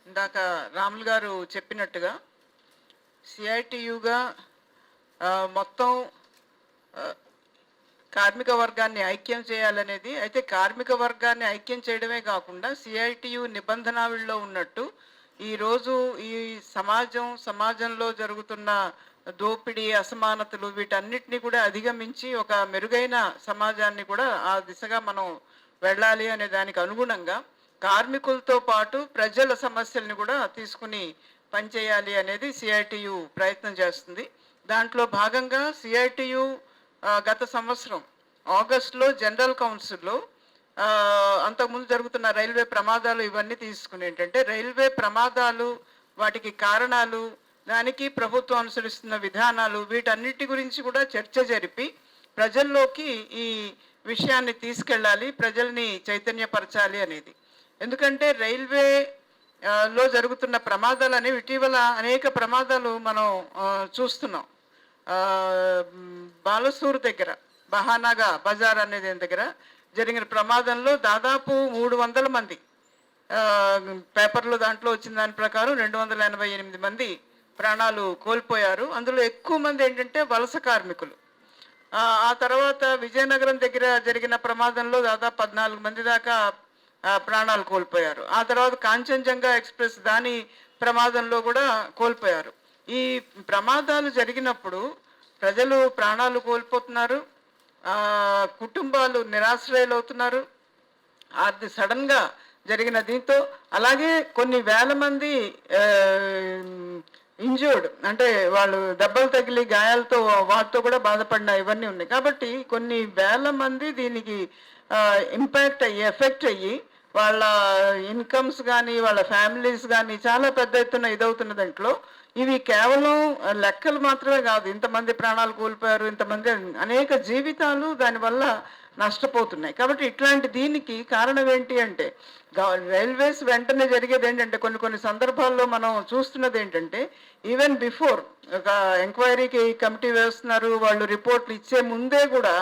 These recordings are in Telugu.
ఇందాక రాములు గారు చెప్పినట్టుగా సిఐటియుగా మొత్తం కార్మిక వర్గాన్ని ఐక్యం చేయాలనేది. అయితే కార్మిక వర్గాన్ని ఐక్యం చేయడమే కాకుండా సిఐటియు నిబంధనావళిలో ఉన్నట్టు ఈరోజు ఈ సమాజంలో జరుగుతున్న దోపిడీ, అసమానతలు వీటన్నిటిని కూడా అధిగమించి ఒక మెరుగైన సమాజాన్ని కూడా ఆ దిశగా మనం వెళ్ళాలి అనే దానికి అనుగుణంగా కార్మికులతో పాటు ప్రజల సమస్యల్ని కూడా తీసుకుని పనిచేయాలి అనేది సిఐటియు ప్రయత్నం చేస్తుంది. దాంట్లో భాగంగా సిఐటియు గత సంవత్సరం ఆగస్టులో జనరల్ కౌన్సిల్లో అంతకుముందు జరుగుతున్న రైల్వే ప్రమాదాలు ఇవన్నీ తీసుకుని ఏంటంటే రైల్వే ప్రమాదాలు, వాటికి కారణాలు, దానికి ప్రభుత్వం అనుసరిస్తున్న విధానాలు, వీటన్నిటి గురించి కూడా చర్చ జరిపి ప్రజల్లోకి ఈ విషయాన్ని తీసుకెళ్ళాలి, ప్రజల్ని చైతన్యపరచాలి అనేది. ఎందుకంటే రైల్వే లో జరుగుతున్న ప్రమాదాలు అనేవి ఇటీవల అనేక ప్రమాదాలు మనం చూస్తున్నాం. బాలసూర్ దగ్గర బహానాగా బజార్ అనేది దగ్గర జరిగిన ప్రమాదంలో దాదాపు 300 మంది, పేపర్లో దాంట్లో వచ్చిన దాని ప్రకారం 288 మంది ప్రాణాలు కోల్పోయారు. అందులో ఎక్కువ మంది ఏంటంటే వలస కార్మికులు. ఆ తర్వాత విజయనగరం దగ్గర జరిగిన ప్రమాదంలో దాదాపు 14 మంది దాకా ప్రాణాలు కోల్పోయారు. ఆ తర్వాత కాంచన్జంగా ఎక్స్ప్రెస్ దాని ప్రమాదంలో కూడా కోల్పోయారు. ఈ ప్రమాదాలు జరిగినప్పుడు ప్రజలు ప్రాణాలు కోల్పోతున్నారు, కుటుంబాలు నిరాశ్రయాలు అవుతున్నారు. అది సడన్గా జరిగిన దీంతో అలాగే కొన్ని వేల మంది ఇంజూర్డ్, అంటే వాళ్ళు దెబ్బలు తగిలి గాయాలతో వాటితో కూడా బాధపడిన ఇవన్నీ ఉన్నాయి. కాబట్టి కొన్ని వేల మంది దీనికి ఇంపాక్ట్ అయ్యి, ఎఫెక్ట్ అయ్యి వాళ్ళ ఇన్కమ్స్ కానీ వాళ్ళ ఫ్యామిలీస్ కానీ చాలా పెద్ద ఎత్తున ఇదవుతున్న దాంట్లో ఇవి కేవలం లెక్కలు మాత్రమే కాదు. ఇంతమంది ప్రాణాలు కోల్పోయారు, ఇంతమంది అనేక జీవితాలు దానివల్ల నష్టపోతున్నాయి. కాబట్టి ఇట్లాంటి దీనికి కారణం ఏంటి అంటే రైల్వేస్ వెంటనే జరిగేది ఏంటంటే కొన్ని సందర్భాల్లో మనం చూస్తున్నది ఏంటంటే ఈవెన్ బిఫోర్ ఒక ఎంక్వైరీకి కమిటీ వేస్తున్నారు, వాళ్ళు రిపోర్ట్లు ఇచ్చే ముందే కూడా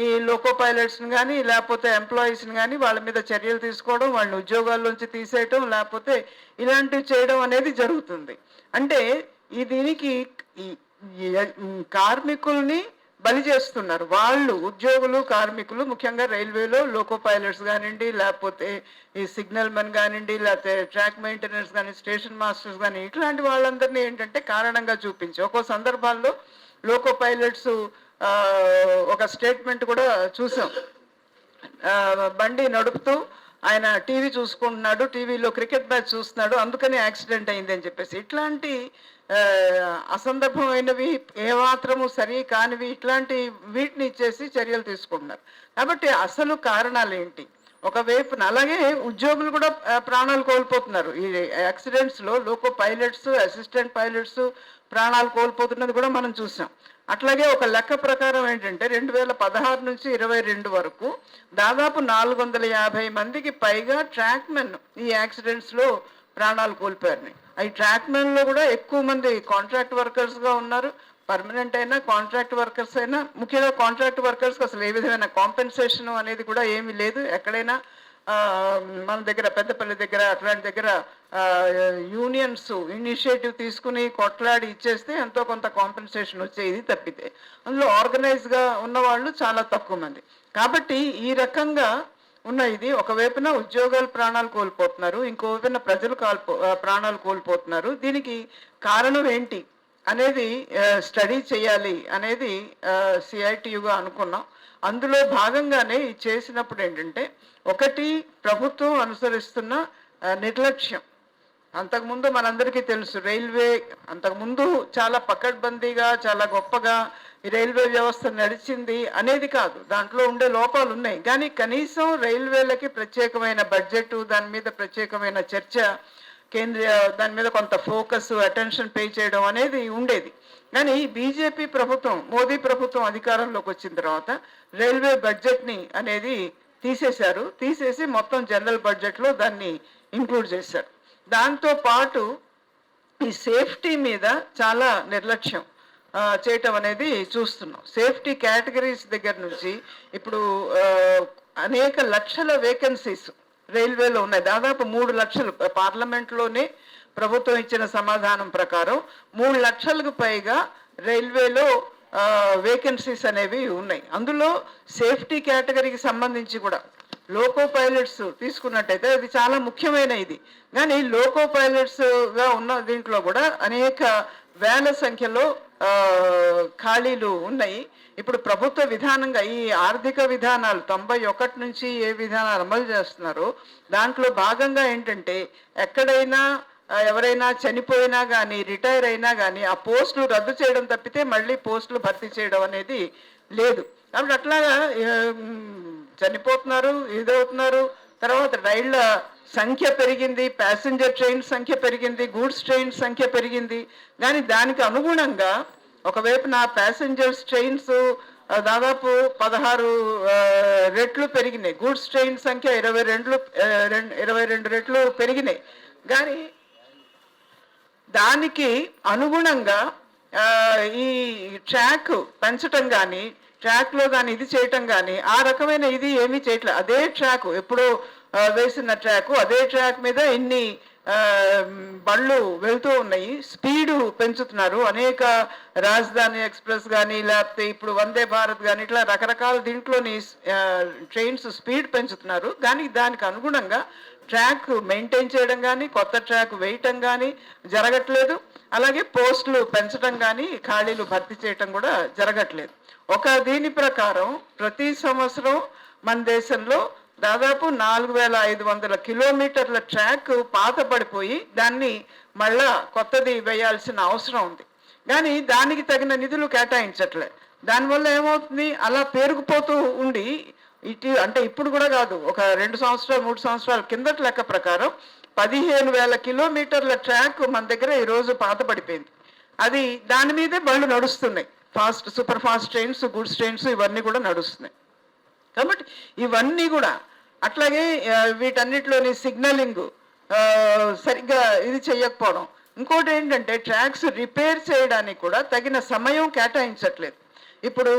ఈ లోకో పైలట్స్ని కానీ లేకపోతే ఎంప్లాయీస్ని కానీ వాళ్ళ మీద చర్యలు తీసుకోవడం, వాళ్ళని ఉద్యోగాల్లోంచి తీసేయటం, లేకపోతే ఇలాంటివి చేయడం అనేది జరుగుతుంది. అంటే దీనికి కార్మికుల్ని బలి చేస్తున్నారు. వాళ్ళు ఉద్యోగులు, కార్మికులు, ముఖ్యంగా రైల్వేలో లోకో పైలట్స్ కానివ్వండి, లేకపోతే ఈ సిగ్నల్ మెన్ కానివ్వండి, లేకపోతే ట్రాక్ మెయింటెనెన్స్ కానీ, స్టేషన్ మాస్టర్స్ కానీ, ఇట్లాంటి వాళ్ళందరినీ ఏంటంటే కారణంగా చూపించి ఒక్కో సందర్భాల్లో లోకో పైలట్స్ ఒక స్టేట్మెంట్ కూడా చూసాం. బండి నడుపుతూ ఆయన టీవీ చూసుకుంటున్నాడు, టీవీలో క్రికెట్ మ్యాచ్ చూస్తున్నాడు, అందుకని యాక్సిడెంట్ అయింది అని చెప్పేసి ఇట్లాంటి అసందర్భమైనవి, ఏమాత్రము సరి కానివి, ఇట్లాంటి వీటిని ఇచ్చేసి చర్యలు తీసుకుంటున్నారు. కాబట్టి అసలు కారణాలు ఏంటి? ఒకవైపున అలాగే ఉద్యోగులు కూడా ప్రాణాలు కోల్పోతున్నారు. ఈ యాక్సిడెంట్స్లో లోకో పైలట్స్, అసిస్టెంట్ పైలట్స్ ప్రాణాలు కోల్పోతున్నది కూడా మనం చూసాం. అట్లాగే ఒక లెక్క ప్రకారం ఏంటంటే 2016 నుంచి 22 వరకు దాదాపు 450 మందికి పైగా ట్రాక్మెన్ ఈ యాక్సిడెంట్స్లో ప్రాణాలు కోల్పోయారు. ఈ ట్రాక్మెన్లో కూడా ఎక్కువ మంది కాంట్రాక్ట్ వర్కర్స్గా ఉన్నారు. పర్మనెంట్ అయినా కాంట్రాక్ట్ వర్కర్స్ అయినా, ముఖ్యంగా కాంట్రాక్ట్ వర్కర్స్కి అసలు ఏ విధమైన కాంపెన్సేషన్ అనేది కూడా ఏమీ లేదు. ఎక్కడైనా మన దగ్గర పెద్దపల్లి దగ్గర అట్లాంటి దగ్గర యూనియన్స్ ఇనిషియేటివ్ తీసుకుని కొట్లాడి ఇచ్చేస్తే ఎంతో కొంత కాంపెన్సేషన్ వచ్చేది తప్పితే అందులో ఆర్గనైజ్గా ఉన్నవాళ్ళు చాలా తక్కువ మంది. కాబట్టి ఈ రకంగా ఉన్న ఇది ఒకవైపున ఉద్యోగాలు ప్రాణాలు కోల్పోతున్నారు, ఇంకోవైపున ప్రజలు ప్రాణాలు కోల్పోతున్నారు. దీనికి కారణం ఏంటి అనేది స్టడీ చేయాలి అనేది సిఐటియుగా అనుకున్నాం. అందులో భాగంగానే చేసినప్పుడు ఏంటంటే ఒకటి, ప్రభుత్వం అనుసరిస్తున్న నిర్లక్ష్యం. అంతకుముందు మనందరికీ తెలుసు రైల్వే అంతకుముందు చాలా పకడ్బందీగా, చాలా గొప్పగా ఈ రైల్వే వ్యవస్థ నడిచింది అనేది కాదు, దాంట్లో ఉండే లోపాలు ఉన్నాయి. కానీ కనీసం రైల్వేలకి ప్రత్యేకమైన బడ్జెట్, దాని మీద ప్రత్యేకమైన చర్చ, దాని మీద కొంత ఫోకస్, అటెన్షన్ పే చేయడం అనేది ఉండేది. కానీ బీజేపీ ప్రభుత్వం, మోదీ ప్రభుత్వం అధికారంలోకి వచ్చిన తర్వాత రైల్వే బడ్జెట్ని అనేది తీసేసి మొత్తం జనరల్ బడ్జెట్లో దాన్ని ఇంక్లూడ్ చేశారు. దాంతో పాటు ఈ సేఫ్టీ మీద చాలా నిర్లక్ష్యం చేయటం అనేది చూస్తున్నాం. సేఫ్టీ కేటగిరీస్ దగ్గర నుంచి ఇప్పుడు అనేక లక్షల వేకెన్సీస్ రైల్వేలో ఉన్నాయి. దాదాపు 3 లక్షలు పార్లమెంట్లోనే ప్రభుత్వం ఇచ్చిన సమాధానం ప్రకారం 3 లక్షలకు పైగా రైల్వేలో వేకెన్సీస్ అనేవి ఉన్నాయి. అందులో సేఫ్టీ కేటగిరీకి సంబంధించి కూడా లోకో పైలట్స్ తీసుకున్నట్టయితే అది చాలా ముఖ్యమైన ఇది. కానీ లోకో పైలట్స్గా ఉన్న దీంట్లో కూడా అనేక వేల సంఖ్యలో ఖాళీలు ఉన్నాయి. ఇప్పుడు ప్రభుత్వ విధానంగా ఈ ఆర్థిక విధానాలు 91 నుంచి ఏ విధానాలు అమలు చేస్తున్నారో దాంట్లో భాగంగా ఏంటంటే ఎక్కడైనా ఎవరైనా చనిపోయినా కానీ రిటైర్ అయినా కానీ ఆ పోస్టులు రద్దు చేయడం తప్పితే మళ్ళీ పోస్టులు భర్తీ చేయడం అనేది లేదు. కాబట్టి అట్లాగా చనిపోతున్నారు, ఇదవుతున్నారు. తర్వాత రైళ్ల సంఖ్య పెరిగింది, ప్యాసింజర్ ట్రైన్ సంఖ్య పెరిగింది, గూడ్స్ ట్రైన్ సంఖ్య పెరిగింది. కానీ దానికి అనుగుణంగా ఒకవైపున ప్యాసింజర్స్ ట్రైన్స్ దాదాపు 16 రెట్లు పెరిగినాయి, గూడ్స్ ట్రైన్ సంఖ్య 22 రెట్లు పెరిగినాయి. కానీ దానికి అనుగుణంగా ఈ ట్రాక్ పెంచటం కానీ ట్రాక్లో కానీ ఇది చేయటం కానీ ఆ రకమైన ఇది ఏమీ చేయట్లేదు. అదే ట్రాక్ ఎప్పుడో వేసిన ట్రాక్, అదే ట్రాక్ మీద ఇన్ని బళ్ళు వెళ్తూ ఉన్నాయి. స్పీడు పెంచుతున్నారు. అనేక రాజధాని ఎక్స్ప్రెస్ కానీ లేకపోతే ఇప్పుడు వందే భారత్ కానీ ఇట్లా రకరకాల దీంట్లోని ట్రైన్స్ స్పీడ్ పెంచుతున్నారు. కానీ దానికి అనుగుణంగా ట్రాక్ మెయింటైన్ చేయడం కానీ కొత్త ట్రాక్ వేయటం కానీ జరగట్లేదు. అలాగే పోస్టులు పెంచడం కానీ ఖాళీలు భర్తీ చేయటం కూడా జరగట్లేదు. ఒక దీని ప్రకారం ప్రతి సంవత్సరం మన దేశంలో దాదాపు 4500 కిలోమీటర్ల ట్రాక్ పాత పడిపోయి దాన్ని మళ్ళా కొత్తది వేయాల్సిన అవసరం ఉంది. కానీ దానికి తగిన నిధులు కేటాయించట్లేదు. దానివల్ల ఏమవుతుంది, అలా పేరుకుపోతూ ఉండి అంటే ఇప్పుడు కూడా కాదు, ఒక 2 సంవత్సరాలు 3 సంవత్సరాల కిందటి లెక్క ప్రకారం 15,000 కిలోమీటర్ల ట్రాక్ మన దగ్గర ఈరోజు పాత పడిపోయింది. అది దాని మీదే బళ్ళు నడుస్తున్నాయి. Super fast trains, goods trains ఇవన్నీ కూడా నడుస్తున్నాయి. కాబట్టి ఇవన్నీ కూడా అట్లాగే వీటన్నిటిలోని సిగ్నలింగ్ సరిగ్గా ఇది చేయకపోవడం. ఇంకోటి ఏంటంటే ట్రాక్స్ రిపేర్ చేయడానికి కూడా తగిన సమయం కేటాయించట్లేదు. ఇప్పుడు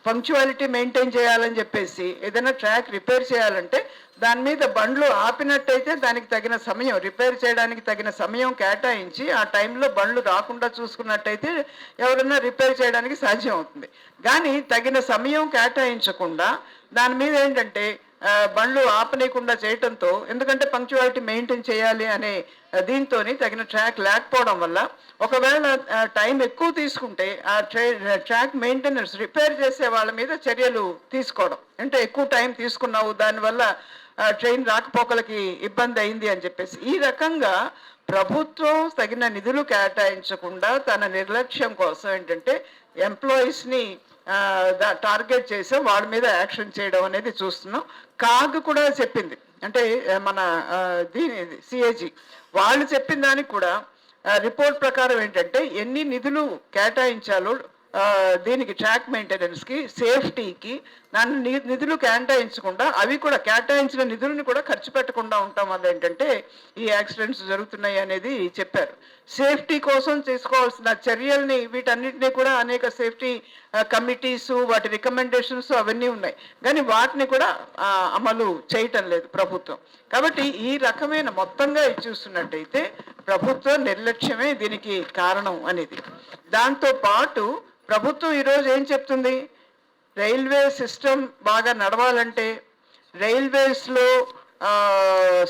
పంక్చువాలిటీ మెయింటైన్ చేయాలని చెప్పేసి ఏదైనా ట్రాక్ రిపేర్ చేయాలంటే దాని మీద బండ్లు ఆపినట్టయితే దానికి తగిన సమయం, రిపేర్ చేయడానికి తగిన సమయం కేటాయించి ఆ టైంలో బండ్లు రాకుండా చూసుకున్నట్టయితే ఎవరైనా రిపేర్ చేయడానికి సాధ్యం అవుతుంది. కానీ తగిన సమయం కేటాయించకుండా దాని మీద ఏంటంటే బండ్లు ఆపనీయకుండా చేయటంతో, ఎందుకంటే పంక్చువాలిటీ మెయింటైన్ చేయాలి అనే దీంతో తగిన ట్రాక్ లేకపోవడం వల్ల ఒకవేళ టైం ఎక్కువ తీసుకుంటే ఆ ట్రాక్ మెయింటెనెన్స్ రిపేర్ చేసే వాళ్ళ మీద చర్యలు తీసుకోవడం. అంటే ఎక్కువ టైం తీసుకున్నావు, దానివల్ల ట్రైన్ రాకపోకలకి ఇబ్బంది అయింది అని చెప్పేసి ఈ రకంగా ప్రభుత్వం తగిన నిధులు కేటాయించకుండా తన నిర్లక్ష్యం కోసం ఏంటంటే ఎంప్లాయీస్ని టార్గెట్ చేసి వాళ్ళ మీద యాక్షన్ చేయడం అనేది చూస్తున్నాం. కాగ్ కూడా చెప్పింది, అంటే మన సిఏజీ వాళ్ళు చెప్పిన దానికి కూడా రిపోర్ట్ ప్రకారం ఏంటంటే ఎన్ని నిధులు కేటాయించాలో దీనికి ట్రాక్ మెయింటెనెన్స్కి, సేఫ్టీకి దాన్ని నిధులు కేటాయించకుండా అవి కూడా కేటాయించిన నిధులను కూడా ఖర్చు పెట్టకుండా ఉంటాం వల్ల ఏంటంటే ఈ యాక్సిడెంట్స్ జరుగుతున్నాయి అనేది చెప్పారు. సేఫ్టీ కోసం తీసుకోవాల్సిన చర్యల్ని వీటన్నిటినీ కూడా అనేక సేఫ్టీ కమిటీసు, వాటి రికమెండేషన్స్ అవన్నీ ఉన్నాయి. కానీ వాటిని కూడా అమలు చేయటం లేదు ప్రభుత్వం. కాబట్టి ఈ రకమైన మొత్తంగా చూస్తున్నట్టయితే ప్రభుత్వ నిర్లక్ష్యమే దీనికి కారణం అనేది. దాంతో పాటు ప్రభుత్వం ఈరోజు ఏం చెప్తుంది, రైల్వే సిస్టమ్ బాగా నడవాలంటే, రైల్వేస్లో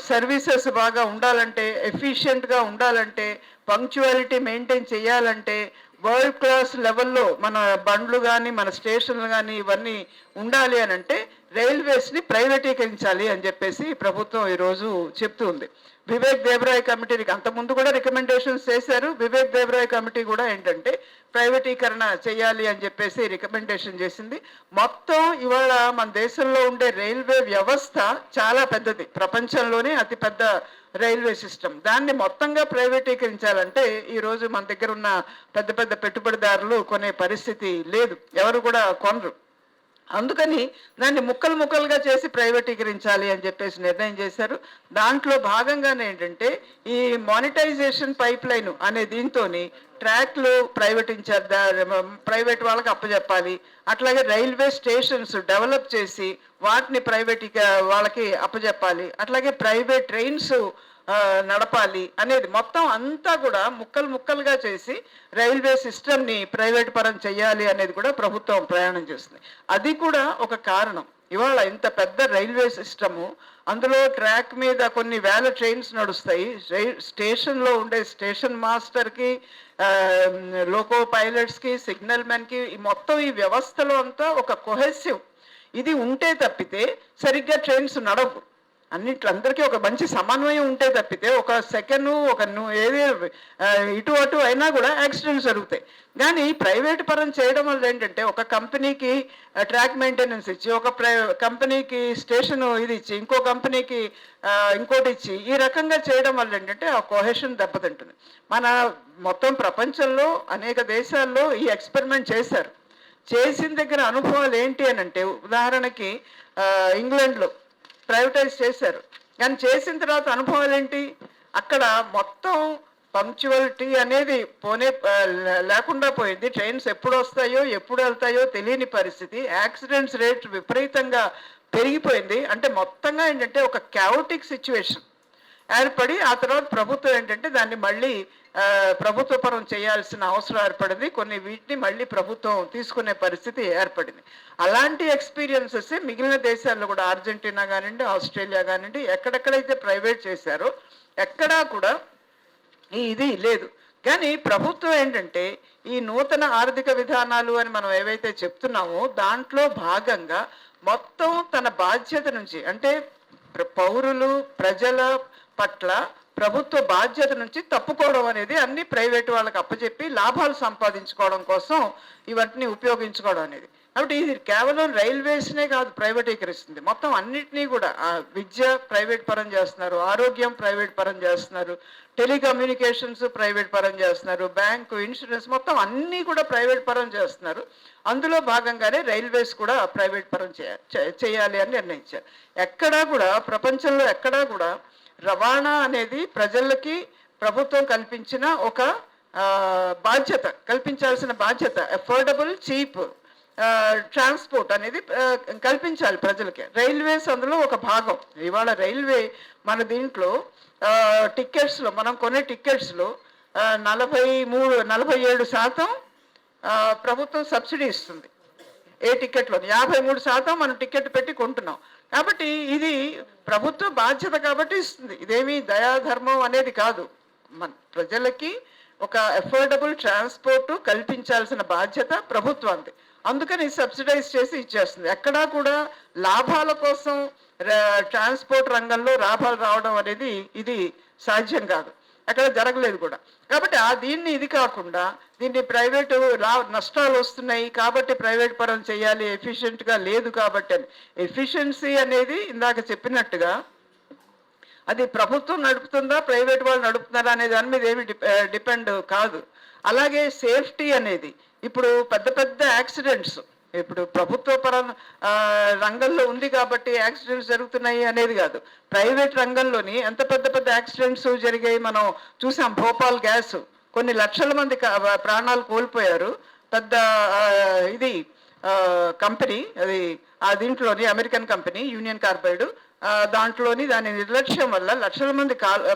సర్వీసెస్ బాగా ఉండాలంటే, ఎఫిషియెంట్గా ఉండాలంటే, పంక్చువాలిటీ మెయింటైన్ చేయాలంటే, వరల్డ్ క్లాస్ లెవెల్లో మన బండ్లు కానీ మన స్టేషన్లు కానీ ఇవన్నీ ఉండాలి అని అంటే రైల్వేస్ని ప్రైవేటీకరించాలి అని చెప్పేసి ప్రభుత్వం ఈరోజు చెప్తుంది. వివేక్ దేబ్రాయ్ కమిటీకి అంతకుముందు కూడా రికమెండేషన్స్ చేశారు. వివేక్ దేబ్రాయ్ కమిటీ కూడా ఏంటంటే ప్రైవేటీకరణ చేయాలి అని చెప్పేసి రికమెండేషన్ చేసింది. మొత్తం ఇవాళ మన దేశంలో ఉండే రైల్వే వ్యవస్థ చాలా పెద్దది, ప్రపంచంలోనే అతిపెద్ద రైల్వే సిస్టమ్. దాన్ని మొత్తంగా ప్రైవేటీకరించాలంటే ఈరోజు మన దగ్గర ఉన్న పెద్ద పెద్ద పెట్టుబడిదారులు కొనే పరిస్థితి లేదు, ఎవరు కూడా కొనరు. అందుకని దాన్ని ముక్కలు ముక్కలుగా చేసి ప్రైవేటీకరించాలి అని చెప్పేసి నిర్ణయం చేశారు. దాంట్లో భాగంగానే ఏంటంటే ఈ మానిటైజేషన్ పైప్ లైన్ అనే దీంతో ట్రాక్లు ప్రైవేట్ వాళ్ళకి అప్పచెప్పాలి. అట్లాగే రైల్వే స్టేషన్స్ డెవలప్ చేసి వాటిని ప్రైవేట్ వాళ్ళకి అప్పచెప్పాలి. అట్లాగే ప్రైవేట్ ట్రైన్స్ నడపాలి అనేది మొత్తం అంతా కూడా ముక్కలుగా చేసి రైల్వే సిస్టమ్ని ప్రైవేట్ పరం చేయాలి అనేది కూడా ప్రభుత్వం ప్రయాణం చేస్తుంది. అది కూడా ఒక కారణం. ఇవాళ ఇంత పెద్ద రైల్వే సిస్టము, అందులో ట్రాక్ మీద కొన్ని వేల ట్రైన్స్ నడుస్తాయి. స్టేషన్లో ఉండే స్టేషన్ మాస్టర్కి, లోకో పైలట్స్కి, సిగ్నల్ మెన్కి మొత్తం ఈ వ్యవస్థలో అంతా ఒక కొహెసివ్ ఇది ఉంటే తప్పితే సరిగ్గా ట్రైన్స్ నడవు. అందరికీ ఒక మంచి సమన్వయం ఉంటే తప్పితే ఒక సెకండ్ ఏది ఇటు అటు అయినా కూడా యాక్సిడెంట్స్ జరుగుతాయి. కానీ ప్రైవేట్ పరం చేయడం వల్ల ఏంటంటే ఒక కంపెనీకి ట్రాక్ మెయింటెనెన్స్ ఇచ్చి, ఒక కంపెనీకి స్టేషన్ ఇది ఇచ్చి, ఇంకో కంపెనీకి ఇంకోటి ఇచ్చి, ఈ రకంగా చేయడం వల్ల ఏంటంటే ఆ కొహెషన్ దెబ్బతింటుంది. మన మొత్తం ప్రపంచంలో అనేక దేశాల్లో ఈ ఎక్స్పెరిమెంట్ చేశారు. చేసిన దగ్గర అనుభవాలు ఏంటి అని అంటే, ఉదాహరణకి ఇంగ్లాండ్లో ప్రైవేటైజ్ చేశారు. కానీ చేసిన తర్వాత అనుభవాలు ఏంటి, అక్కడ మొత్తం పంక్చువాలిటీ అనేది లేకుండా పోయింది. ట్రైన్స్ ఎప్పుడు వస్తాయో ఎప్పుడు వెళ్తాయో తెలియని పరిస్థితి. యాక్సిడెంట్స్ రేట్ విపరీతంగా పెరిగిపోయింది. అంటే మొత్తంగా ఏంటంటే ఒక క్యా오టిక్ సిచ్యువేషన్ ఏర్పడి ఆ తర్వాత ప్రభుత్వం ఏంటంటే దాన్ని మళ్ళీ ప్రభుత్వ పరం చేయాల్సిన అవసరం ఏర్పడింది. కొన్ని వీటిని మళ్ళీ ప్రభుత్వం తీసుకునే పరిస్థితి ఏర్పడింది. అలాంటి ఎక్స్పీరియన్సెస్ మిగిలిన దేశాల్లో కూడా, అర్జెంటీనా కానివ్వండి, ఆస్ట్రేలియా కానివ్వండి, ఎక్కడెక్కడైతే ప్రైవేట్ చేశారో ఎక్కడా కూడా ఇది లేదు. కానీ ప్రభుత్వం ఏంటంటే ఈ నూతన ఆర్థిక విధానాలు అని మనం ఏవైతే చెప్తున్నామో దాంట్లో భాగంగా మొత్తం తన బాధ్యత నుంచి, అంటే పౌరులు ప్రజల పట్ల ప్రభుత్వ బాధ్యత నుంచి తప్పుకోవడం అనేది అన్ని ప్రైవేట్ వాళ్ళకి అప్పచెప్పి లాభాలు సంపాదించుకోవడం కోసం ఇవన్నీ ఉపయోగించుకోవడం అనేది. కాబట్టి ఇది కేవలం రైల్వేస్నే కాదు ప్రైవేటీకరిస్తుంది, మొత్తం అన్నిటినీ కూడా. విద్య ప్రైవేట్ పరం చేస్తున్నారు, ఆరోగ్యం ప్రైవేట్ పరం చేస్తున్నారు, టెలికమ్యూనికేషన్స్ ప్రైవేట్ పరం చేస్తున్నారు, బ్యాంకు, ఇన్సూరెన్స్ మొత్తం అన్నీ కూడా ప్రైవేట్ పరం చేస్తున్నారు. అందులో భాగంగానే రైల్వేస్ కూడా ప్రైవేట్ పరం చేయాలి అని నిర్ణయించారు. ఎక్కడా కూడా ప్రపంచంలో ఎక్కడా కూడా రవాణా అనేది ప్రజలకి ప్రభుత్వం కల్పించిన ఒక బాధ్యత, కల్పించాల్సిన బాధ్యత. అఫోర్డబుల్ చీప్ ట్రాన్స్పోర్ట్ అనేది కల్పించాలి ప్రజలకి. రైల్వేస్ అందులో ఒక భాగం. ఇవాళ రైల్వే మన దీంట్లో టికెట్స్లో, మనం కొనే టికెట్స్లో 47% ప్రభుత్వం సబ్సిడీ ఇస్తుంది. ఏ టికెట్లో 53% మనం టికెట్ పెట్టి కొంటున్నాం. కాబట్టి ఇది ప్రభుత్వ బాధ్యత కాబట్టి ఇస్తుంది. ఇదేమి దయాధర్మం అనేది కాదు. మన ప్రజలకి ఒక అఫోర్డబుల్ ట్రాన్స్పోర్ట్ కల్పించాల్సిన బాధ్యత ప్రభుత్వానికి. అందుకని సబ్సిడైజ్ చేసి ఇచ్చేస్తుంది. ఎక్కడా కూడా లాభాల కోసం ట్రాన్స్పోర్ట్ రంగంలో లాభాలు రావడం అనేది ఇది సాధ్యం కాదు, అక్కడ జరగలేదు కూడా. కాబట్టి దీన్ని ఇది కాకుండా దీన్ని ప్రైవేటు నష్టాలు వస్తున్నాయి కాబట్టి ప్రైవేట్ పరం చేయాలి, ఎఫిషియెంట్గా లేదు కాబట్టి అని. ఎఫిషియన్సీ అనేది ఇందాక చెప్పినట్టుగా అది ప్రభుత్వం నడుపుతుందా ప్రైవేట్ వాళ్ళు నడుపుతున్నారా అనే దాని మీద ఏమి డిపెండ్ కాదు. అలాగే సేఫ్టీ అనేది ఇప్పుడు పెద్ద యాక్సిడెంట్స్ ఇప్పుడు ప్రభుత్వ రంగంలో ఉంది కాబట్టి యాక్సిడెంట్స్ జరుగుతున్నాయి అనేది కాదు. ప్రైవేట్ రంగంలోని ఎంత పెద్ద యాక్సిడెంట్స్ జరిగాయి మనం చూసాం. భోపాల్ గ్యాస్ కొన్ని లక్షల మంది ప్రాణాలు కోల్పోయారు. పెద్ద ఇది కంపెనీ, అది దీంట్లోని అమెరికన్ కంపెనీ యూనియన్ కార్బైడ్, దాంట్లోని దాని నిర్లక్ష్యం వల్ల లక్షల మంది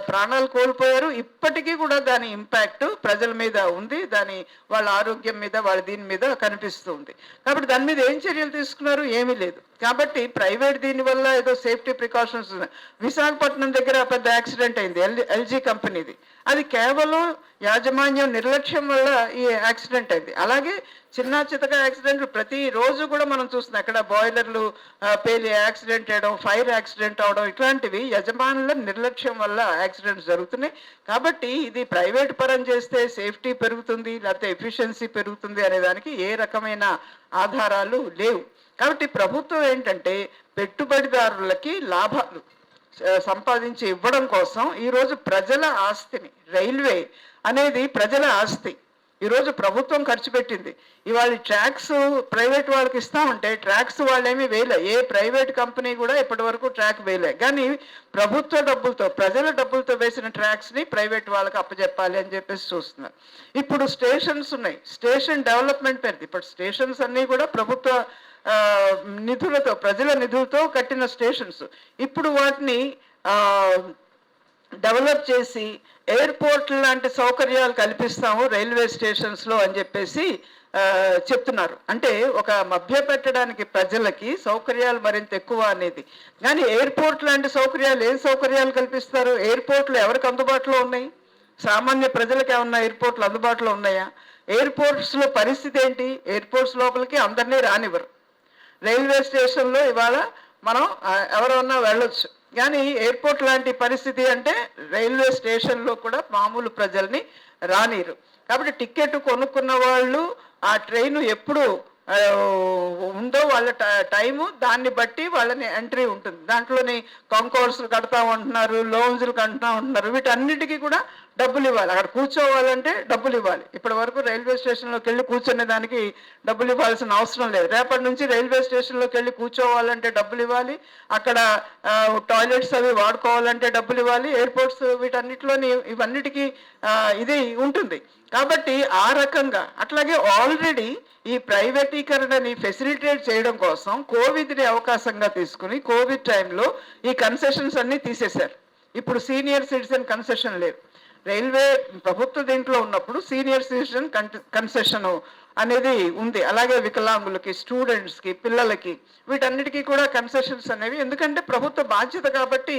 ప్రాణాలు కోల్పోయారు. ఇప్పటికీ కూడా దాని ఇంపాక్ట్ ప్రజల మీద ఉంది, దాని వాళ్ళ ఆరోగ్యం మీద, వాళ్ళ దీని మీద కనిపిస్తూ ఉంది. కాబట్టి దాని మీద ఏం చర్యలు తీసుకున్నారు? ఏమీ లేదు. కాబట్టి ప్రైవేట్ దీనివల్ల ఏదో సేఫ్టీ ప్రికాషన్స్. విశాఖపట్నం దగ్గర పెద్ద యాక్సిడెంట్ అయింది, ఎల్జీ కంపెనీది. అది కేవలం యాజమాన్యం నిర్లక్ష్యం వల్ల ఈ యాక్సిడెంట్ అయింది. అలాగే చిన్న చితక యాక్సిడెంట్లు ప్రతిరోజు కూడా మనం చూస్తున్నాం. అక్కడ బాయిలర్లు పేలి యాక్సిడెంట్ అయ్యడం, ఫైర్ యాక్సిడెంట్ అవడం, ఇట్లాంటివి యజమానుల నిర్లక్ష్యం వల్ల యాక్సిడెంట్స్ జరుగుతున్నాయి. కాబట్టి ఇది ప్రైవేట్ పరం చేస్తే సేఫ్టీ పెరుగుతుంది లేకపోతే ఎఫిషియన్సీ పెరుగుతుంది అనే దానికి ఏ రకమైన ఆధారాలు లేవు. కాబట్టి ప్రభుత్వం ఏంటంటే పెట్టుబడిదారులకి లాభాలు సంపాదించి ఇవ్వడం కోసం ఈరోజు ప్రజల ఆస్తిని, రైల్వే అనేది ప్రజల ఆస్తి. ఈరోజు ప్రభుత్వం ఖర్చు పెట్టింది. ఇవాళ ట్రాక్స్ ప్రైవేట్ వాళ్ళకి ఇస్తామంటే ట్రాక్స్ వాళ్ళేమీ వేయలే, ఏ ప్రైవేట్ కంపెనీ కూడా ఇప్పటి వరకు ట్రాక్ వేయలే. కానీ ప్రభుత్వ డబ్బులతో, ప్రజల డబ్బులతో వేసిన ట్రాక్స్ని ప్రైవేట్ వాళ్ళకి అప్పచెప్పాలి అని చెప్పేసి చూస్తున్నారు. ఇప్పుడు స్టేషన్స్ ఉన్నాయి, స్టేషన్ డెవలప్మెంట్ పెరిగింది. ఇప్పుడు స్టేషన్స్ అన్నీ కూడా ప్రభుత్వ నిధులతో, ప్రజల నిధులతో కట్టిన స్టేషన్స్. ఇప్పుడు వాటిని డెవలప్ చేసి ఎయిర్పోర్ట్ లాంటి సౌకర్యాలు కల్పిస్తాము రైల్వే స్టేషన్స్లో అని చెప్పేసి చెప్తున్నారు. అంటే ఒక మభ్య పెట్టడానికి ప్రజలకి సౌకర్యాలు మరింత ఎక్కువ అనేది. కానీ ఎయిర్పోర్ట్ లాంటి సౌకర్యాలు, ఏం సౌకర్యాలు కల్పిస్తారు? ఎయిర్పోర్ట్లు ఎవరికి అందుబాటులో ఉన్నాయి? సామాన్య ప్రజలకు ఏమన్నా ఎయిర్పోర్ట్లు అందుబాటులో ఉన్నాయా? ఎయిర్పోర్ట్స్లో పరిస్థితి ఏంటి? ఎయిర్పోర్ట్స్ లోపలికి అందరినీ రానివ్వరు. రైల్వే స్టేషన్లో ఇవాళ మనం ఎవరన్నా వెళ్ళొచ్చు, కానీ ఎయిర్పోర్ట్ లాంటి పరిస్థితి అంటే రైల్వే స్టేషన్లో కూడా మామూలు ప్రజల్ని రానిరు. కాబట్టి టికెట్ కొనుక్కున్న వాళ్ళు ఆ ట్రైన్ ఎప్పుడు ఉందో వాళ్ళ టైము, దాన్ని బట్టి వాళ్ళని ఎంట్రీ ఉంటుంది. దాంట్లోని కాంకోర్స్లు కడతా ఉంటున్నారు, లోన్స్లు కడతా ఉంటున్నారు. వీటన్నిటికీ కూడా డబ్బులు ఇవ్వాలి. అక్కడ కూర్చోవాలంటే డబ్బులు ఇవ్వాలి. ఇప్పటి వరకు రైల్వే స్టేషన్లోకి వెళ్ళి కూర్చునే దానికి డబ్బులు ఇవ్వాల్సిన అవసరం లేదు. రేపటి నుంచి రైల్వే స్టేషన్లోకి వెళ్ళి కూర్చోవాలంటే డబ్బులు ఇవ్వాలి, అక్కడ టాయిలెట్స్ అవి వాడుకోవాలంటే డబ్బులు ఇవ్వాలి. ఎయిర్పోర్ట్స్ వీటన్నిటిలోని ఇవన్నిటికీ ఇది ఉంటుంది. కాబట్టి ఆ రకంగా అట్లాగే ఆల్రెడీ ఈ ప్రైవేటీకరణని ఫెసిలిటేట్ చేయడం కోసం కోవిడ్ని అవకాశంగా తీసుకుని కోవిడ్ టైంలో ఈ కన్సెషన్స్ అన్నీ తీసేశారు. ఇప్పుడు సీనియర్ సిటిజన్ కన్సెషన్ లేదు. రైల్వే ప్రభుత్వ దీంట్లో ఉన్నప్పుడు సీనియర్ సిటిజన్ కన్సెషన్ అనేది ఉంది. అలాగే వికలాంగులకి, స్టూడెంట్స్కి, పిల్లలకి వీటన్నిటికీ కూడా కన్సెషన్స్ అనేవి, ఎందుకంటే ప్రభుత్వ బాధ్యత కాబట్టి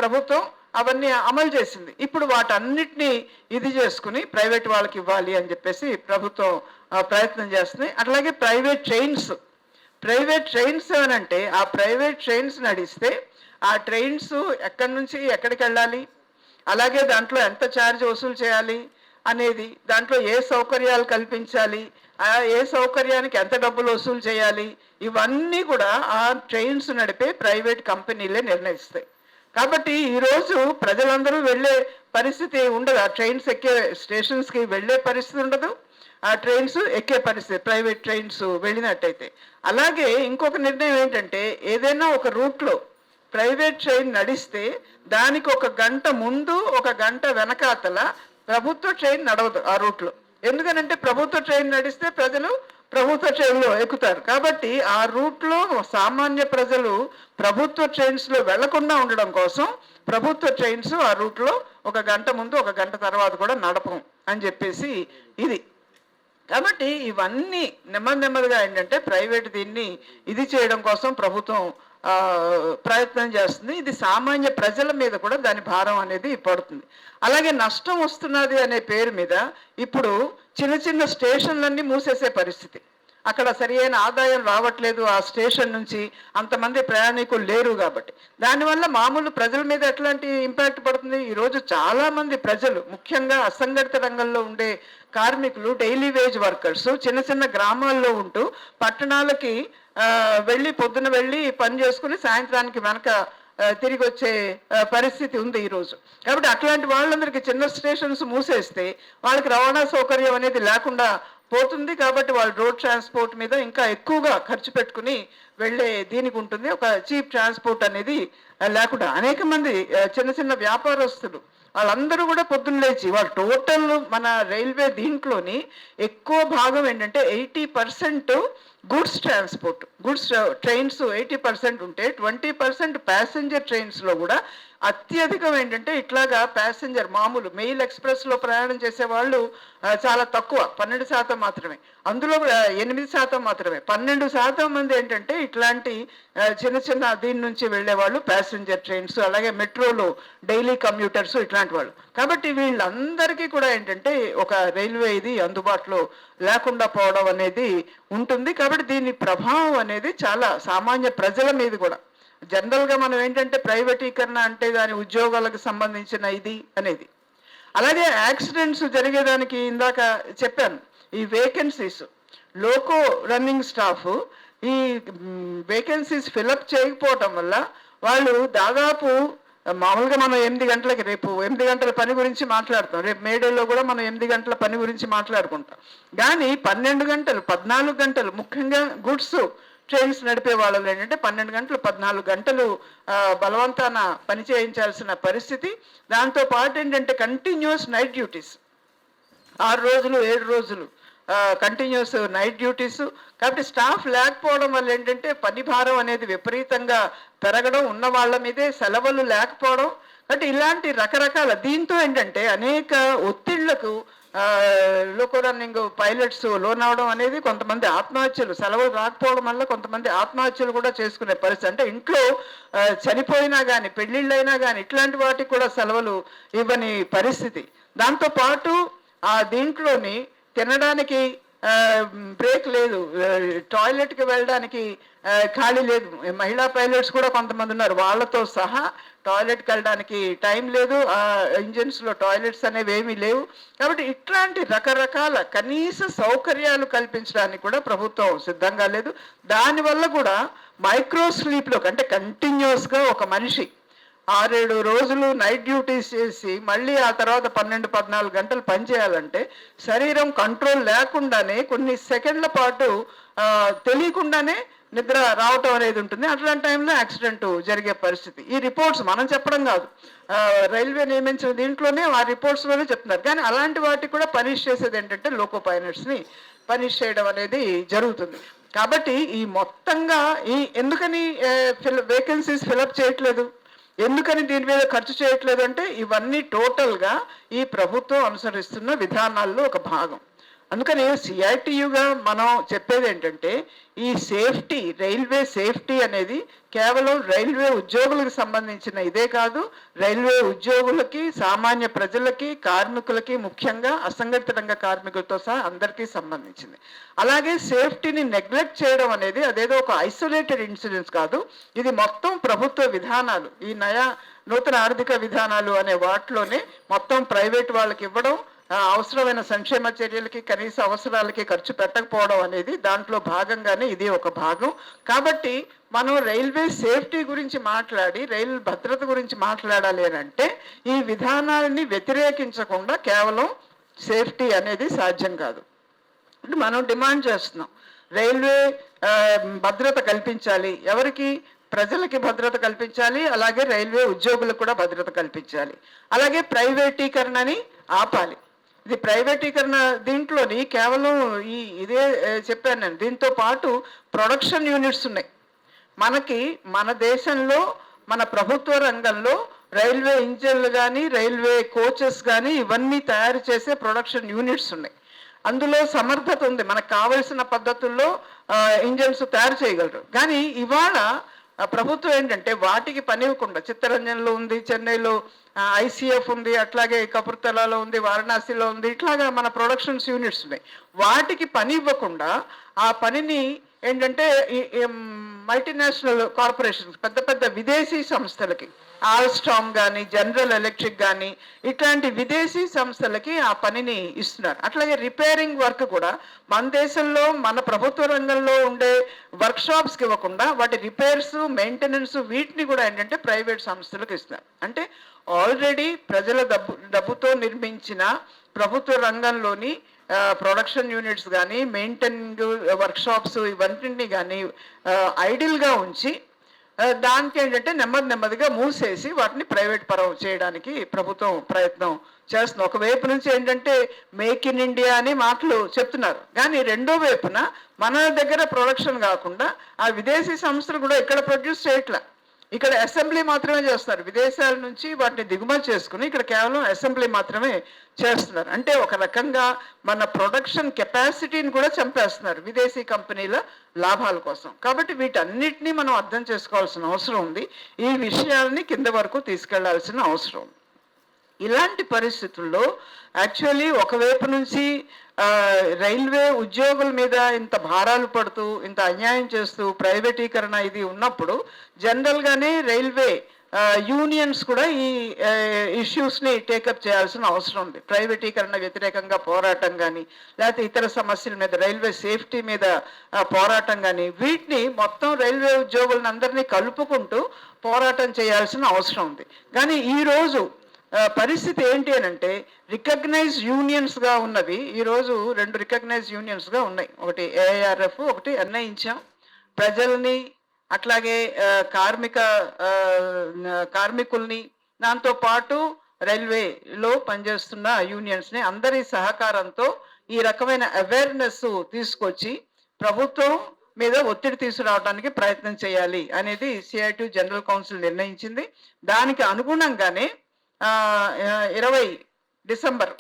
ప్రభుత్వం అవన్నీ అమలు చేసింది. ఇప్పుడు వాటన్నిటినీ ఇది చేసుకుని ప్రైవేట్ వాళ్ళకి ఇవ్వాలి అని చెప్పేసి ప్రభుత్వం ప్రయత్నం చేస్తుంది. అట్లాగే ప్రైవేట్ ట్రైన్స్ ఏమనంటే ఆ ప్రైవేట్ ట్రైన్స్ నడిస్తే ఆ ట్రైన్స్ ఎక్కడి నుంచి ఎక్కడికి వెళ్ళాలి, అలాగే దాంట్లో ఎంత ఛార్జ్ వసూలు చేయాలి అనేది, దాంట్లో ఏ సౌకర్యాలు కల్పించాలి, ఏ సౌకర్యానికి ఎంత డబ్బులు వసూలు చేయాలి, ఇవన్నీ కూడా ఆ ట్రైన్స్ నడిపే ప్రైవేట్ కంపెనీలే నిర్ణయిస్తాయి. కాబట్టి ఈరోజు ప్రజలందరూ వెళ్ళే పరిస్థితి ఉండదు. ఆ ట్రైన్స్ ఎక్కే స్టేషన్స్కి వెళ్ళే పరిస్థితి ఉండదు, ఆ ట్రైన్స్ ఎక్కే పరిస్థితి ప్రైవేట్ ట్రైన్స్ వెళ్ళినట్టయితే. అలాగే ఇంకొక నిర్ణయం ఏంటంటే, ఏదైనా ఒక రూట్లో ప్రైవేట్ ట్రైన్ నడిస్తే దానికి 1 గంట ముందు 1 గంట వెనకాతల ప్రభుత్వ ట్రైన్ నడవదు ఆ రూట్లో. ఎందుకనంటే ప్రభుత్వ ట్రైన్ నడిస్తే ప్రజలు ప్రభుత్వ ట్రైన్లో ఎక్కుతారు. కాబట్టి ఆ రూట్లో సామాన్య ప్రజలు ప్రభుత్వ ట్రైన్స్లో వెళ్లకుండా ఉండడం కోసం ప్రభుత్వ ట్రైన్స్ ఆ రూట్లో 1 గంట ముందు 1 గంట తర్వాత కూడా నడపం అని చెప్పేసి ఇది. కాబట్టి ఇవన్నీ నెమ్మదిగా ఏంటంటే ప్రైవేట్ దీన్ని ఇది చేయడం కోసం ప్రభుత్వం ప్రయత్నం చేస్తుంది. ఇది సామాన్య ప్రజల మీద కూడా దాని భారం అనేది పడుతుంది. అలాగే నష్టం వస్తున్నది అనే పేరు మీద ఇప్పుడు చిన్న స్టేషన్లన్నీ మూసేసే పరిస్థితి. అక్కడ సరియైన ఆదాయం రావట్లేదు, ఆ స్టేషన్ నుంచి అంతమంది ప్రయాణికులు లేరు కాబట్టి. దానివల్ల మామూలు ప్రజల మీద ఎట్లాంటి ఇంపాక్ట్ పడుతుంది? ఈరోజు చాలామంది ప్రజలు, ముఖ్యంగా అసంఘటిత రంగంలో ఉండే కార్మికులు, డైలీ వేజ్ వర్కర్స్ చిన్న గ్రామాల్లో ఉంటూ పట్టణాలకి పొద్దున వెళ్ళి పని చేసుకుని సాయంత్రానికి వెనక తిరిగి వచ్చే పరిస్థితి ఉంది ఈరోజు. కాబట్టి అట్లాంటి వాళ్ళందరికీ చిన్న స్టేషన్స్ మూసేస్తే వాళ్ళకి రవాణా సౌకర్యం అనేది లేకుండా పోతుంది. కాబట్టి వాళ్ళు రోడ్ ట్రాన్స్పోర్ట్ మీద ఇంకా ఎక్కువగా ఖర్చు పెట్టుకుని వెళ్ళే దీనికి ఉంటుంది. ఒక చీప్ ట్రాన్స్పోర్ట్ అనేది లేకుండా అనేక మంది చిన్న వ్యాపారస్తులు వాళ్ళందరూ కూడా పొద్దున్న లేచి వాళ్ళు టోటల్ మన రైల్వే దీంట్లోని ఎక్కువ భాగం ఏంటంటే 80% గూడ్స్ ట్రాన్స్పోర్ట్, గూడ్స్ ట్రైన్స్ 80% ఉంటే 20% ప్యాసింజర్ ట్రైన్స్లో కూడా అత్యధికం ఏంటంటే ఇట్లాగా ప్యాసింజర్ మామూలు మెయిల్ ఎక్స్ప్రెస్లో ప్రయాణం చేసే వాళ్ళు చాలా తక్కువ, 12% మాత్రమే. అందులో 8% మాత్రమే. 12% మంది ఏంటంటే ఇట్లాంటి చిన్న దీని నుంచి వెళ్ళే వాళ్ళు ప్యాసింజర్ ట్రైన్స్, అలాగే మెట్రోలో డైలీ కమ్యూటర్స్ ఇట్లాంటి వాళ్ళు. కాబట్టి వీళ్ళందరికీ కూడా ఏంటంటే ఒక రైల్వే ఇది అందుబాటులో లేకుండా పోవడం అనేది ఉంటుంది. కాబట్టి దీని ప్రభావం అనేది చాలా సామాన్య ప్రజల మీద కూడా. జనరల్గా మనం ఏంటంటే ప్రైవేటీకరణ అంటే దాని ఉద్యోగాలకు సంబంధించిన ఇది అనేది. అలాగే యాక్సిడెంట్స్ జరిగేదానికి ఇందాక చెప్పాను, ఈ వేకెన్సీస్, లోకో రన్నింగ్ స్టాఫ్ ఈ వేకెన్సీస్ ఫిలప్ చేయకపోవటం వల్ల వాళ్ళు దాదాపు మామూలుగా మనం 8 గంటలకి, రేపు 8 గంటల పని గురించి మాట్లాడుతాం, రేపు మేడేలో కూడా మనం 8 గంటల పని గురించి మాట్లాడుకుంటాం. కానీ 12 గంటలు 14 గంటలు, ముఖ్యంగా గుడ్స్ ట్రైన్స్ నడిపే వాళ్ళు ఏంటంటే 12 గంటలు 14 గంటలు బలవంతాన పని చేయించాల్సిన పరిస్థితి. దాంతో పాటు ఏంటంటే కంటిన్యూస్ నైట్ డ్యూటీస్, 6 రోజులు 7 రోజులు కంటిన్యూస్ నైట్ డ్యూటీస్. కాబట్టి స్టాఫ్ లేకపోవడం వల్ల ఏంటంటే పని భారం అనేది విపరీతంగా పెరగడం, ఉన్న వాళ్ళ మీదే సెలవులు లేకపోవడం. కాబట్టి ఇలాంటి రకరకాల దీంతో ఏంటంటే అనేక ఒత్తిళ్లకు లోకో రన్నింగ్ పైలట్స్ లోనవడం అనేది, కొంతమంది ఆత్మహత్యలు, సెలవులు రాకపోవడం వల్ల కొంతమంది ఆత్మహత్యలు కూడా చేసుకునే పరిస్థితి. అంటే ఇంట్లో చనిపోయినా కానీ, పెళ్ళిళ్ళైనా కానీ ఇట్లాంటి వాటికి కూడా సెలవులు ఇవ్వని పరిస్థితి. దాంతోపాటు దీంట్లోని తినడానికి బ్రేక్ లేదు, టాయిలెట్కి వెళ్ళడానికి ఖాళీ లేదు. మహిళా పైలట్స్ కూడా కొంతమంది ఉన్నారు, వాళ్ళతో సహా టాయిలెట్కి వెళ్ళడానికి టైం లేదు, ఇంజిన్స్లో టాయిలెట్స్ అనేవి ఏమీ లేవు. కాబట్టి ఇట్లాంటి రకరకాల కనీస సౌకర్యాలు కల్పించడానికి కూడా ప్రభుత్వం సిద్ధంగా లేదు. దానివల్ల కూడా మైక్రో స్లీప్లోకి, అంటే కంటిన్యూస్గా ఒక మనిషి 6-7 రోజులు నైట్ డ్యూటీస్ చేసి మళ్ళీ ఆ తర్వాత 12-14 గంటలు పనిచేయాలంటే శరీరం కంట్రోల్ లేకుండానే కొన్ని సెకండ్ల పాటు తెలియకుండానే నిద్ర రావటం అనేది ఉంటుంది. అట్లాంటి టైంలో యాక్సిడెంట్ జరిగే పరిస్థితి. ఈ రిపోర్ట్స్ మనం చెప్పడం కాదు, రైల్వే నియమించిన దీంట్లోనే ఆ రిపోర్ట్స్లోనే చెప్తున్నారు. కానీ అలాంటి వాటికి కూడా పనిష్ చేసేది ఏంటంటే లోకో పైలట్స్ని పనిష్ చేయడం అనేది జరుగుతుంది. కాబట్టి ఈ మొత్తంగా ఎందుకని వేకెన్సీస్ ఫిలప్ చేయట్లేదు, ఎందుకని దీని మీద ఖర్చు చేయట్లేదు అంటే ఇవన్నీ టోటల్గా ఈ ప్రభుత్వం అనుసరిస్తున్న విధానాల్లో ఒక భాగం. అందుకని సిఐటియుగా మనం చెప్పేది ఏంటంటే ఈ సేఫ్టీ, రైల్వే సేఫ్టీ అనేది కేవలం రైల్వే ఉద్యోగులకు సంబంధించిన ఇదే కాదు, రైల్వే ఉద్యోగులకి, సామాన్య ప్రజలకి, కార్మికులకి, ముఖ్యంగా అసంఘటిత రంగ కార్మికులతో సహా అందరికీ సంబంధించింది. అలాగే సేఫ్టీని నెగ్లెక్ట్ చేయడం అనేది అదేదో ఒక ఐసోలేటెడ్ ఇన్సిడెంట్స్ కాదు, ఇది మొత్తం ప్రభుత్వ విధానాలు, ఈ నూతన ఆర్థిక విధానాలు అనే వాటిలోనే మొత్తం ప్రైవేట్ వాళ్ళకి ఇవ్వడం, అవసరమైన సంక్షేమ చర్యలకి, కనీస అవసరాలకి ఖర్చు పెట్టకపోవడం అనేది దాంట్లో భాగంగానే ఇది ఒక భాగం. కాబట్టి మనం రైల్వే సేఫ్టీ గురించి మాట్లాడి, రైలు భద్రత గురించి మాట్లాడాలి అని అంటే ఈ విధానాన్ని వ్యతిరేకించకుండా కేవలం సేఫ్టీ అనేది సాధ్యం కాదు. అంటే మనం డిమాండ్ చేస్తున్నాం రైల్వే భద్రత కల్పించాలి, ఎవరికి? ప్రజలకి భద్రత కల్పించాలి, అలాగే రైల్వే ఉద్యోగులకు కూడా భద్రత కల్పించాలి, అలాగే ప్రైవేటీకరణని ఆపాలి. ఇది ప్రైవేటీకరణ దీంట్లోని కేవలం ఇదే చెప్పాను నేను. దీంతో పాటు ప్రొడక్షన్ యూనిట్స్ ఉన్నాయి మనకి. మన దేశంలో మన ప్రభుత్వ రంగంలో రైల్వే ఇంజన్లు కానీ, రైల్వే కోచెస్ కానీ ఇవన్నీ తయారు చేసే ప్రొడక్షన్ యూనిట్స్ ఉన్నాయి. అందులో సమర్థత ఉంది, మనకు కావలసిన పద్ధతుల్లో ఇంజన్స్ తయారు చేయగలరు. కానీ ఇవాళ ప్రభుత్వం ఏంటంటే వాటికి పని ఇవ్వకుండా, చిత్తరంజన్లో ఉంది, చెన్నైలో ఐసీఎఫ్ ఉంది, అట్లాగే కపుర్తలాలో ఉంది, వారణాసిలో ఉంది, ఇట్లాగా మన ప్రొడక్షన్స్ యూనిట్స్ ఉన్నాయి. వాటికి పని ఇవ్వకుండా ఆ పనిని ఏంటంటే మల్టీనేషనల్ కార్పొరేషన్స్, పెద్ద పెద్ద విదేశీ సంస్థలకి, ఆల్స్టామ్ కానీ, జనరల్ ఎలక్ట్రిక్ కానీ ఇట్లాంటి విదేశీ సంస్థలకి ఆ పనిని ఇస్తున్నారు. అట్లాగే రిపేరింగ్ వర్క్ కూడా మన దేశంలో మన ప్రభుత్వ రంగంలో ఉండే వర్క్షాప్స్కి ఇవ్వకుండా వాటి రిపేర్స్, మెయింటెనెన్స్ వీటిని కూడా ఏంటంటే ప్రైవేట్ సంస్థలకు ఇస్తున్నారు. అంటే ఆల్రెడీ ప్రజల డబ్బుతో నిర్మించిన ప్రభుత్వ రంగంలోని ప్రొడక్షన్ యూనిట్స్ కానీ, మెయింటెనింగ్ వర్క్షాప్స్ ఇవన్నింటినీ కానీ ఐడిల్గా ఉంచి దానికి ఏంటంటే నెమ్మదిగా మూసేసి వాటిని ప్రైవేట్ పరం చేయడానికి ప్రభుత్వం ప్రయత్నం చేస్తుంది. ఒకవైపు నుంచి ఏంటంటే మేక్ ఇన్ ఇండియా అని మాటలు చెప్తున్నారు, కానీ రెండో వైపున మన దగ్గర ప్రొడక్షన్ కాకుండా ఆ విదేశీ సంస్థలు కూడా ఇక్కడ ప్రొడ్యూస్ చేయట్లా, ఇక్కడ అసెంబ్లీ మాత్రమే చేస్తారు. విదేశాల నుంచి వాటిని దిగుమతి చేసుకుని ఇక్కడ కేవలం అసెంబ్లీ మాత్రమే చేస్తున్నారు. అంటే ఒక రకంగా మన ప్రొడక్షన్ కెపాసిటీని కూడా చంపేస్తున్నారు విదేశీ కంపెనీల లాభాల కోసం. కాబట్టి వీటన్నిటినీ మనం అర్థం చేసుకోవాల్సిన అవసరం ఉంది, ఈ విషయాలని కింద వరకు తీసుకెళ్లాల్సిన అవసరం ఉంది. ఇలాంటి పరిస్థితుల్లో యాక్చువల్లీ ఒకవైపు నుంచి రైల్వే ఉద్యోగుల మీద ఇంత భారాలు పడుతూ, ఇంత అన్యాయం చేస్తూ ప్రైవేటీకరణ ఇది ఉన్నప్పుడు జనరల్గానే రైల్వే యూనియన్స్ కూడా ఈ ఇష్యూస్ని టేకప్ చేయాల్సిన అవసరం ఉంది. ప్రైవేటీకరణ వ్యతిరేకంగా పోరాటం కానీ, లేకపోతే ఇతర సమస్యల మీద, రైల్వే సేఫ్టీ మీద పోరాటం కానీ, వీటిని మొత్తం రైల్వే ఉద్యోగులను అందరినీ కలుపుకుంటూ పోరాటం చేయాల్సిన అవసరం ఉంది. కానీ ఈరోజు పరిస్థితి ఏంటి అని అంటే రికగ్నైజ్ యూనియన్స్గా ఉన్నవి ఈరోజు 2 రికగ్నైజ్ యూనియన్స్గా ఉన్నాయి. ఒకటి ఏఐఆర్ఎఫ్, ఒకటి నిర్ణయించాం. ప్రజల్ని అట్లాగే కార్మికుల్ని దాంతో పాటు రైల్వేలో పనిచేస్తున్న యూనియన్స్ని అందరి సహకారంతో ఈ రకమైన అవేర్నెస్ తీసుకొచ్చి ప్రభుత్వం మీద ఒత్తిడి తీసుకురావడానికి ప్రయత్నం చేయాలి అనేది సిఐటి జనరల్ కౌన్సిల్ నిర్ణయించింది. దానికి అనుగుణంగానే 20 డిసెంబర్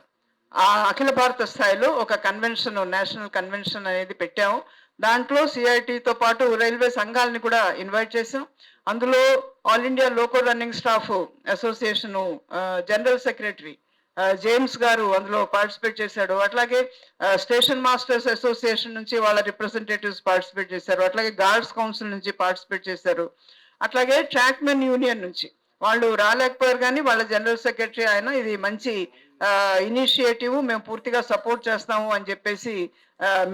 అఖిల భారత స్థాయిలో ఒక కన్వెన్షన్, నేషనల్ కన్వెన్షన్ అనేది పెట్టాము. దాంట్లో సిఐటితో పాటు రైల్వే సంఘాలని కూడా ఇన్వైట్ చేసాం. అందులో all India local running staff association general secretary James గారు అందులో పార్టిసిపేట్ చేశాడు. అట్లాగే స్టేషన్ మాస్టర్స్ అసోసియేషన్ నుంచి వాళ్ళ రిప్రజెంటేటివ్స్ పార్టిసిపేట్ చేశారు. అట్లాగే గార్డ్స్ కౌన్సిల్ నుంచి పార్టిసిపేట్ చేశారు. అట్లాగే ట్రాక్మెన్ యూనియన్ నుంచి వాళ్ళు రాలేకపోయారు, కానీ వాళ్ళ జనరల్ సెక్రటరీ ఆయన ఇది మంచి ఇనిషియేటివ్, మేము పూర్తిగా సపోర్ట్ చేస్తాము అని చెప్పేసి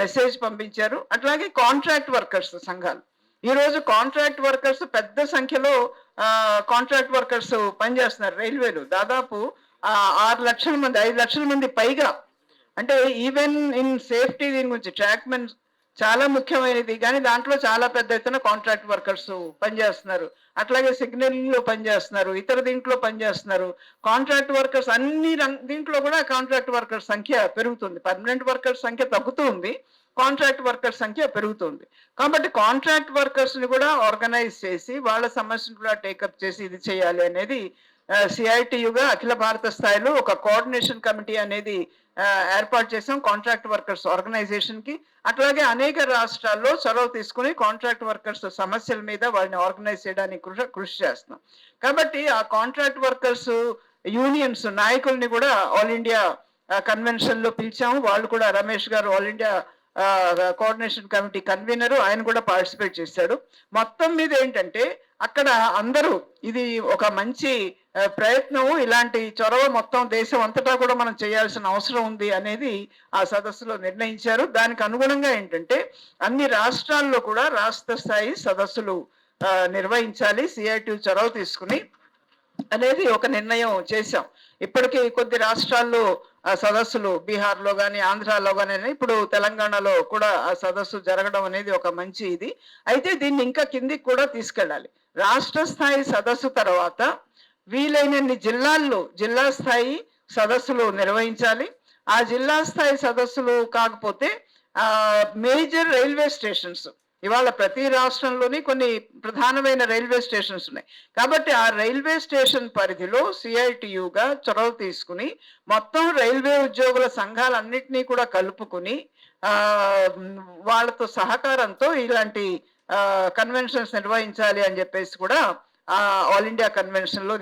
మెసేజ్ పంపించారు. అట్లాగే కాంట్రాక్ట్ వర్కర్స్ సంఘాలు, ఈరోజు కాంట్రాక్ట్ వర్కర్స్ పెద్ద సంఖ్యలో కాంట్రాక్ట్ వర్కర్స్ పనిచేస్తున్నారు రైల్వేలు. దాదాపు 6 లక్షల మంది, 5 లక్షల మంది పైగా. అంటే ఈవెన్ ఇన్ సేఫ్టీ దీని గురించి ట్రాక్మెన్ చాలా ముఖ్యమైనది, కానీ దాంట్లో చాలా పెద్ద ఎత్తున కాంట్రాక్ట్ వర్కర్స్ పనిచేస్తున్నారు. అట్లాగే సిగ్నల్లో పనిచేస్తున్నారు, ఇతర దీంట్లో పనిచేస్తున్నారు. కాంట్రాక్ట్ వర్కర్స్ అన్ని దీంట్లో కూడా కాంట్రాక్ట్ వర్కర్స్ సంఖ్య పెరుగుతుంది. పర్మనెంట్ వర్కర్స్ సంఖ్య తగ్గుతుంది, కాంట్రాక్ట్ వర్కర్స్ సంఖ్య పెరుగుతుంది. కాబట్టి కాంట్రాక్ట్ వర్కర్స్ని కూడా ఆర్గనైజ్ చేసి వాళ్ళ సమస్యను కూడా టేకప్ చేసి ఇది చేయాలి అనేది సిఐటియుగా అఖిల భారత స్థాయిలో ఒక కోఆర్డినేషన్ కమిటీ అనేది ఏర్పాటు చేసాం కాంట్రాక్ట్ వర్కర్స్ ఆర్గనైజేషన్కి. అట్లాగే అనేక రాష్ట్రాల్లో చొరవ తీసుకుని కాంట్రాక్ట్ వర్కర్స్ సమస్యల మీద వారిని ఆర్గనైజ్ చేయడానికి కృషి చేస్తున్నాం. కాబట్టి ఆ కాంట్రాక్ట్ వర్కర్స్ యూనియన్స్ నాయకుల్ని కూడా ఆల్ ఇండియా కన్వెన్షన్లో పిలిచాము. వాళ్ళు కూడా రమేష్ గారు all India coordination committee convener, ఆయన కూడా పార్టిసిపేట్ చేశాడు. మొత్తం మీద ఏంటంటే అక్కడ అందరూ ఇది ఒక మంచి ప్రయత్నం, ఇలాంటి చొరవ మొత్తం దేశం అంతటా కూడా మనం చేయాల్సిన అవసరం ఉంది అనేది ఆ సదస్సులో నిర్ణయించారు. దానికి అనుగుణంగా ఏంటంటే అన్ని రాష్ట్రాల్లో కూడా రాష్ట్ర స్థాయి సదస్సులు నిర్వహించాలి సిఐటి చొరవ తీసుకుని అనేది ఒక నిర్ణయం చేశాం. ఇప్పటికీ కొద్ది రాష్ట్రాల్లో సదస్సులు, బీహార్లో కానీ ఆంధ్రాలో కానీ, ఇప్పుడు తెలంగాణలో కూడా ఆ సదస్సు జరగడం అనేది ఒక మంచి ఇది. అయితే దీన్ని ఇంకా కిందికి కూడా తీసుకెళ్ళాలి. రాష్ట్ర స్థాయి సదస్సు తర్వాత వీలైనన్ని జిల్లాల్లో జిల్లా స్థాయి సదస్సులు నిర్వహించాలి. ఆ జిల్లా స్థాయి సదస్సులు కాకపోతే మేజర్ రైల్వే స్టేషన్స్, ఇవాళ ప్రతి రాష్ట్రంలోని కొన్ని ప్రధానమైన రైల్వే స్టేషన్స్ ఉన్నాయి. కాబట్టి ఆ రైల్వే స్టేషన్ పరిధిలో సిఐటియుగా చొరవ తీసుకుని మొత్తం రైల్వే ఉద్యోగుల సంఘాలన్నింటినీ కూడా కలుపుకుని వాళ్ళతో సహకారంతో ఇలాంటి కన్వెన్షన్స్ నిర్వహించాలి అని చెప్పేసి కూడా ఆల్ ఇండియా కన్వెన్షన్లో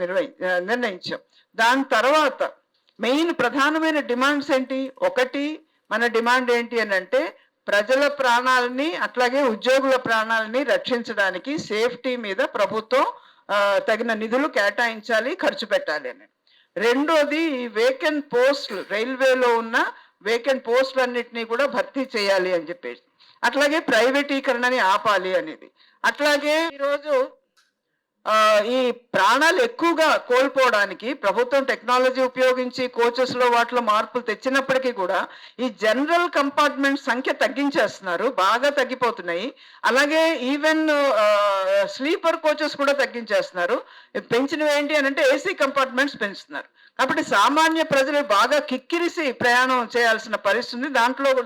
నిర్ణయించాం. దాని తర్వాత మెయిన్ ప్రధానమైన డిమాండ్స్ ఏంటి? ఒకటి, మన డిమాండ్ ఏంటి అని అంటే ప్రజల ప్రాణాలని అట్లాగే ఉద్యోగుల ప్రాణాలని రక్షించడానికి సేఫ్టీ మీద ప్రభుత్వం తగిన నిధులు కేటాయించాలి, ఖర్చు పెట్టాలి అని. రెండోది, వేకెంట్ పోస్టులు, రైల్వేలో ఉన్న వేకెంట్ పోస్టులన్నిటినీ కూడా భర్తీ చేయాలి అని చెప్పేసి, అట్లాగే ప్రైవేటీకరణని ఆపాలి అనేది. అట్లాగే ఈరోజు ఈ ప్రాణాలు ఎక్కువగా కోల్పోవడానికి ప్రభుత్వం టెక్నాలజీ ఉపయోగించి కోచెస్లో వాటిలో మార్పులు తెచ్చినప్పటికీ కూడా ఈ జనరల్ కంపార్ట్మెంట్ సంఖ్య తగ్గించేస్తున్నారు, బాగా తగ్గిపోతున్నాయి. అలాగే ఈవెన్ స్లీపర్ కోచెస్ కూడా తగ్గించేస్తున్నారు. పెంచినవి ఏంటి అని అంటే ఏసీ కంపార్ట్మెంట్స్ పెంచుతున్నారు. కాబట్టి సామాన్య ప్రజలు బాగా కిక్కిరిసి ప్రయాణం చేయాల్సిన పరిస్థితి,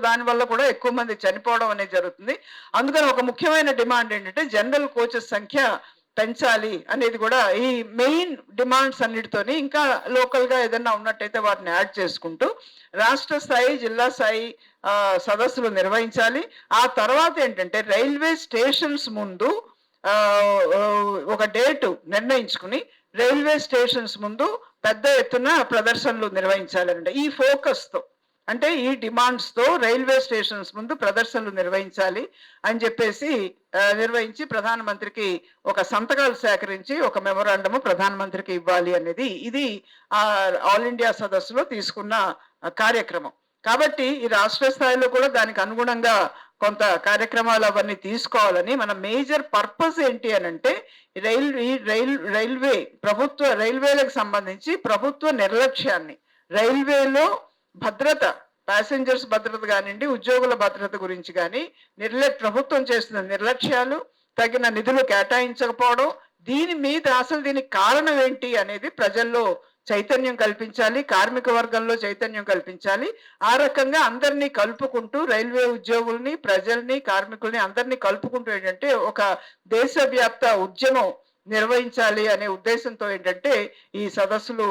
దానివల్ల కూడా ఎక్కువ మంది చనిపోవడం అనేది జరుగుతుంది. అందుకని ఒక ముఖ్యమైన డిమాండ్ ఏంటంటే జనరల్ కోచెస్ సంఖ్య పెంచాలి అనేది కూడా ఈ మెయిన్ డిమాండ్స్ అన్నిటితోని ఇంకా లోకల్గా ఏదైనా ఉన్నట్టయితే వాటిని యాడ్ చేసుకుంటూ రాష్ట్ర స్థాయి, జిల్లా స్థాయి సదస్సులు నిర్వహించాలి. ఆ తర్వాత ఏంటంటే రైల్వే స్టేషన్స్ ముందు ఒక డేటు నిర్ణయించుకుని రైల్వే స్టేషన్స్ ముందు పెద్ద ఎత్తున ప్రదర్శనలు నిర్వహించాలంటే ఈ ఫోకస్తో, అంటే ఈ డిమాండ్స్తో రైల్వే స్టేషన్స్ ముందు ప్రదర్శనలు నిర్వహించాలి అని చెప్పేసి నిర్వహించి ప్రధానమంత్రికి ఒక సంతకాలు సేకరించి ఒక మెమొరాండము ప్రధానమంత్రికి ఇవ్వాలి అనేది ఇది ఆల్ ఇండియా సదస్సులో తీసుకున్న కార్యక్రమం. కాబట్టి ఈ రాష్ట్ర స్థాయిలో కూడా దానికి అనుగుణంగా కొంత కార్యక్రమాలు అవన్నీ తీసుకోవాలని మన మేజర్ పర్పస్ ఏంటి అనంటే రైల్వే రైల్వేలకు సంబంధించి ప్రభుత్వ నిర్లక్ష్యాన్ని, రైల్వేలో భద్రత, ప్యాసింజర్స్ భద్రత కానివ్వండి, ఉద్యోగుల భద్రత గురించి కానీ ప్రభుత్వం చేస్తున్న నిర్లక్ష్యాలు, తగిన నిధులు కేటాయించకపోవడం, దీని మీద అసలు దీనికి కారణం ఏంటి అనేది ప్రజల్లో చైతన్యం కల్పించాలి, కార్మిక వర్గంలో చైతన్యం కల్పించాలి. ఆ రకంగా అందరినీ కలుపుకుంటూ రైల్వే ఉద్యోగుల్ని, ప్రజల్ని, కార్మికుల్ని అందరినీ కలుపుకుంటూ ఏంటంటే ఒక దేశవ్యాప్త ఉద్యమం నిర్వహించాలి అనే ఉద్దేశంతో ఏంటంటే ఈ సదస్సులు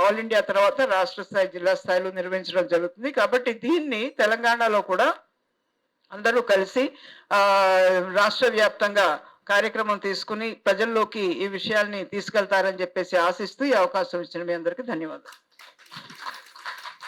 ఆల్ ఇండియా తర్వాత రాష్ట్ర స్థాయి, జిల్లా స్థాయిలో నిర్వహించడం జరుగుతుంది. కాబట్టి దీన్ని తెలంగాణలో కూడా అందరూ కలిసి రాష్ట్ర వ్యాప్తంగా కార్యక్రమం తీసుకుని ప్రజల్లోకి ఈ విషయాల్ని తీసుకెళ్తారని చెప్పేసి ఆశిస్తూ ఈ అవకాశం ఇచ్చిన మీ అందరికీ ధన్యవాదాలు.